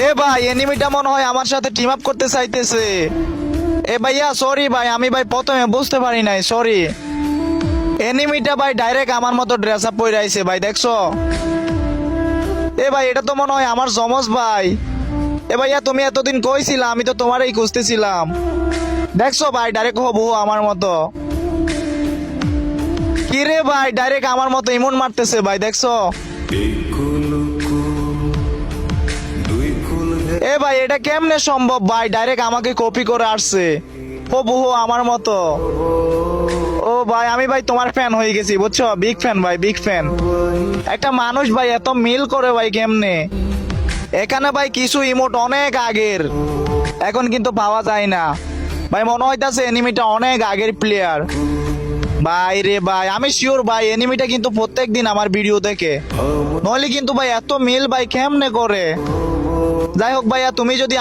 এ ভাই এনিমিটা মনে হয় আমার সাথে টিম আপ করতে চাইতেছে। এ ভাইয়া সরি ভাই, আমি ভাই প্রথমে বুঝতে পারি নাই, সরি। এনিমিটা ভাই ডাইরেক্ট আমার মতো ড্রেস আপ পরে আইছে ভাই, দেখছো? এ ভাই এটা তো মনে হয় আমার জমজ ভাই। এ ভাইয়া তুমি এতদিন কইছিলা, আমি তো তোমারই খুঁজতেছিলাম। দেখছো ভাই ডাইরেক্ট হবু আমার মতো। কি রে ভাই ডাইরেক্ট আমার মতো ইমন মারতেছে ভাই, দেখছো? এ ভাই এটা কেমনে সম্ভব ভাই, ডাইরেক্ট আমাকে কপি করে আসছে হবু আমার মতো। ও ভাই আমি ভাই তোমার ফ্যান হয়ে গেছি বুঝছো, বিগ ফ্যান ভাই, বিগ ফ্যান। একটা মানুষ ভাই এত মিল করে ভাই কেমনে? এখানে ভাই কিছু ইমোট অনেক আগের, এখন কিন্তু পাওয়া যায় না ভাই। মনে হইতাছে এনিমিটা অনেক আগের প্লেয়ার ভাই রে ভাই। আমি শিওর ভাই এনিমিটা কিন্তু প্রত্যেকদিন আমার ভিডিও দেখে, নইলে কিন্তু ভাই এত মিল ভাই কেমনে করে? যাই হোক ভাইয়া তুমি যদি